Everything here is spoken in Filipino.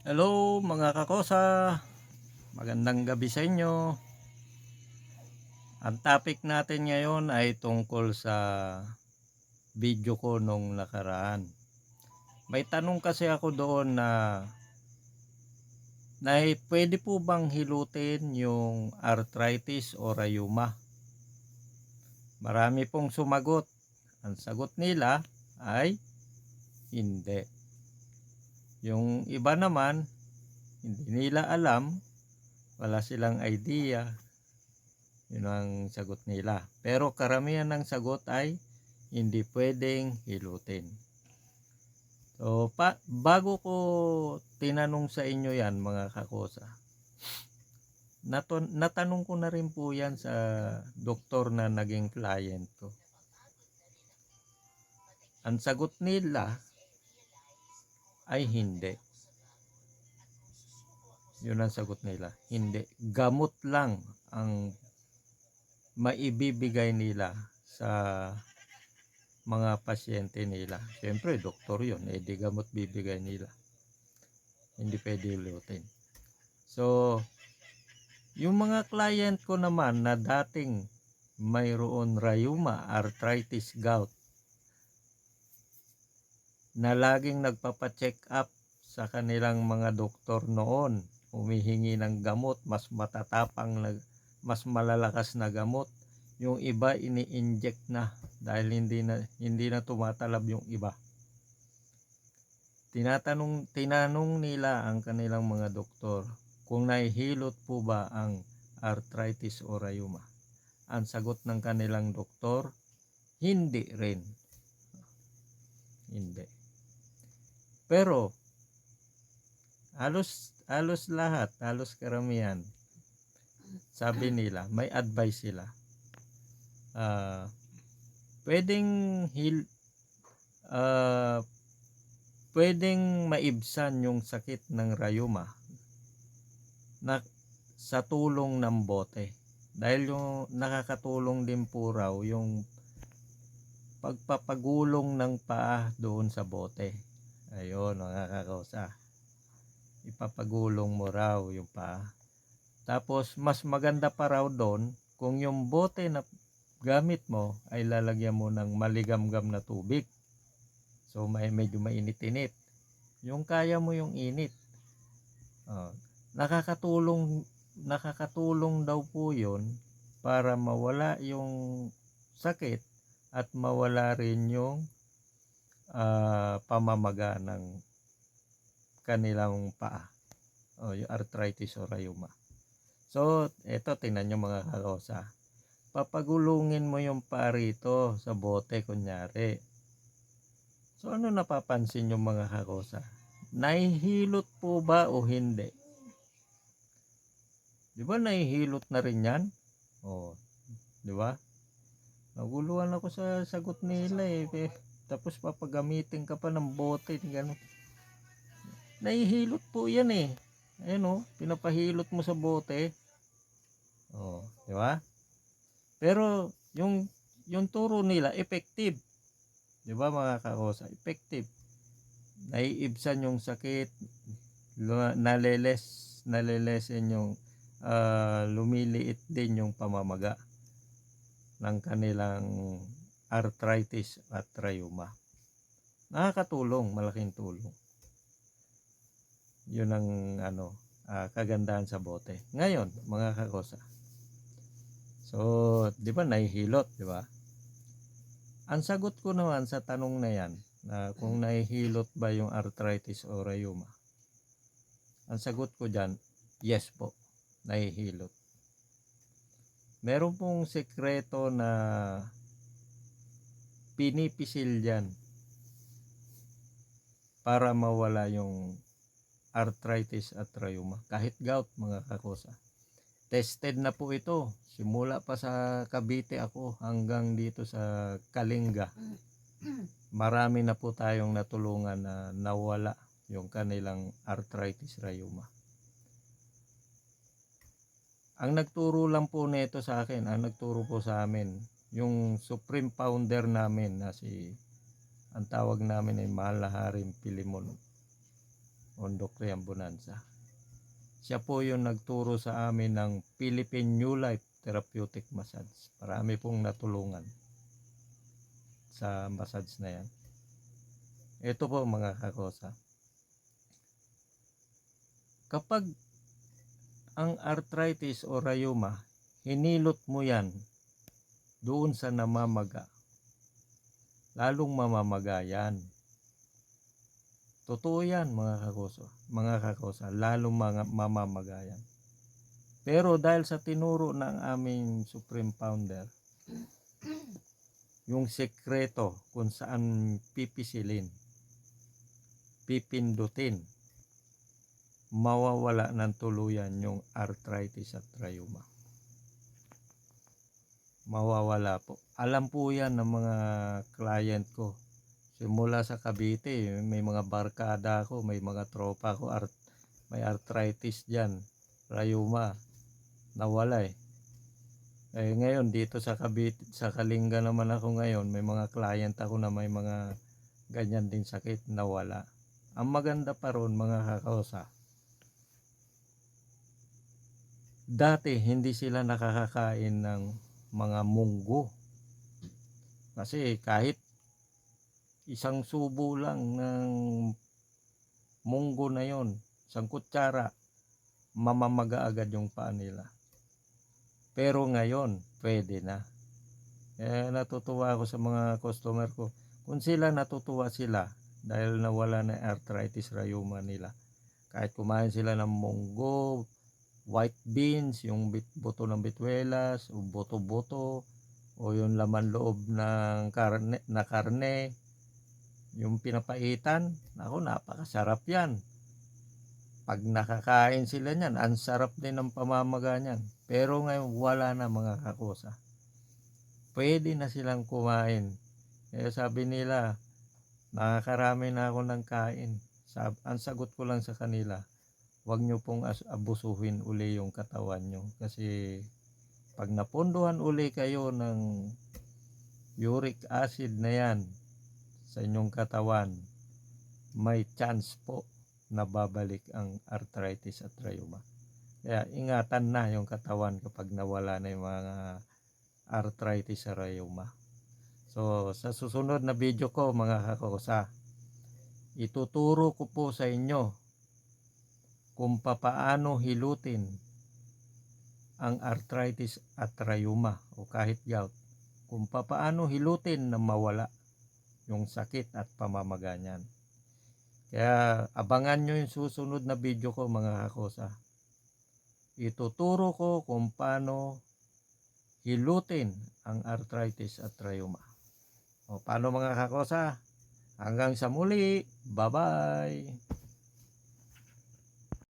Hello mga kakosa, magandang gabi sa inyo. Ang topic natin ngayon ay tungkol sa video ko nung nakaraan. May tanong kasi ako doon na pwede po bang hilutin yung arthritis o rayuma? Marami pong sumagot. Ang sagot nila ay hindi. Yung iba naman, hindi nila alam, wala silang idea. Yun ang sagot nila. Pero karamihan ng sagot ay hindi pwedeng hilutin. So, bago ko tinanong sa inyo yan mga kakosa, natanong ko na rin po yan sa doktor na naging client ko. Ang sagot nila ay hindi. Yun ang sagot nila. Hindi. Gamot lang ang maibibigay nila sa mga pasyente nila. Siyempre, doktor yun. Di gamot bibigay nila. Hindi pwede hilutin. So, yung mga client ko naman na dating mayroon rayuma, arthritis, gout, na laging nagpapacheck up sa kanilang mga doktor noon, humihingi ng gamot, mas matatapang, mas malalakas na gamot. Yung iba ini-inject na dahil hindi na tumatalab yung iba. Tinanong nila ang kanilang mga doktor kung nahihilot po ba ang arthritis o rayuma. Ang sagot ng kanilang doktor, hindi rin. Hindi. Pero halos lahat, halos karamihan, sabi nila, may advice sila. Pwedeng pwedeng maibsan yung sakit ng rayuma na sa tulong ng bote. Dahil yung nakakatulong din po raw yung pagpapagulong ng paa doon sa bote. Ayun, nakakausa. Ipapagulong mo raw yung paa. Tapos mas maganda pa raw doon kung yung bote na gamit mo ay lalagyan mo ng maligamgam na tubig. So medyo mainit-init. Yung kaya mo yung init. Nakakatulong daw po yun para mawala yung sakit at mawala rin yung pamamaga ng kanilang paa o yung arthritis o rayuma. So eto, tingnan nyo mga kakosa, papagulungin mo yung paa rito sa bote kunyari. So ano napapansin yung mga kakosa? Nahihilot po ba o hindi? Di ba nahihilot na rin yan? Di ba? Naguluhan ako sa sagot nila eh. Tapos papagamitin ka pa ng bote, gano'n. Nahihilot po yan eh. Ayun pinapahilot mo sa bote. Di ba? Pero yung turo nila effective. Di ba mga kakosa? Effective. Naiibsan yung sakit, nalilesen yung lumiliit din yung pamamaga ng kanilang arthritis at rayuma. Nakakatulong, malaking tulong. Yun ang kagandahan sa bote. Ngayon, mga kakosa. So, di ba nahihilot, di ba? Ang sagot ko naman sa tanong na yan, na kung nahihilot ba yung arthritis o rayuma, ang sagot ko dyan, yes po, nahihilot. Meron pong sekreto na pinipisil dyan para mawala yung arthritis at rayuma. Kahit gout, mga kakosa. Tested na po ito. Simula pa sa Cavite ako hanggang dito sa Kalinga. Marami na po tayong natulungan na nawala yung kanilang arthritis, rayuma. Ang nagturo lang po nito sa akin, ang nagturo po sa amin, yung supreme founder namin na ang tawag namin ay Mahal na Haring Pilimon. Ondocrian Bonanza. Siya po yung nagturo sa amin ng Philippine New Life Therapeutic Massage. Marami pong natulungan sa massage na yan. Ito po mga kakosa. Kapag ang arthritis o rheuma, hinilot mo yan doon sa namamaga, lalong mamamaga yan. Totoo yan mga kakosa, lalong mamamaga yan. Pero dahil sa tinuro ng aming Supreme Founder, yung sekreto kung saan pipisilin, pipindutin, mawawala ng tuluyan yung arthritis at rheuma. Mawawala po. Alam po yan ng mga client ko. Simula sa Cavite, may mga barkada ko, may mga tropa ko, may arthritis dyan, rheuma, nawala eh. Ngayon dito sa Cavite, sa Kalinga naman ako ngayon, may mga client ako na may mga ganyan din sakit, nawala. Ang maganda pa ron mga kakosa, dati hindi sila nakakakain ng mga munggo. Kasi kahit isang subo lang ng munggo na yon, isang kutsara, mamamaga agad yung paa nila. Pero ngayon, pwede na. Natutuwa ako sa mga customer ko. Kung sila natutuwa sila dahil nawala na arthritis rheuma nila. Kahit kumain sila ng munggo, white beans, yung buto ng bituelas, o buto-buto, o yung laman loob ng karne, yung pinapaitan, ako napakasarap yan. Pag nakakain sila niyan, ang sarap din ng pamamaga niyan. Pero ngayon wala na mga kakosa. Pwede na silang kumain. Kaya sabi nila, nakakarami na ako ng kain. Ang sagot ko lang sa kanila, huwag nyo pong abusuhin uli yung katawan nyo. Kasi pag napunduhan uli kayo ng uric acid na yan sa inyong katawan, may chance po na babalik ang arthritis at rheuma. Kaya ingatan na yung katawan kapag nawala na yung mga arthritis at rheuma. So sa susunod na video ko mga kakosa, ituturo ko po sa inyo kung papaano hilutin ang arthritis at rheuma o kahit gout. Kung papaano hilutin na mawala yung sakit at pamamaga niyan. Kaya abangan nyo yung susunod na video ko mga kakosa. Ituturo ko kung paano hilutin ang arthritis at rheuma. O paano mga kakosa? Hanggang sa muli. Bye-bye!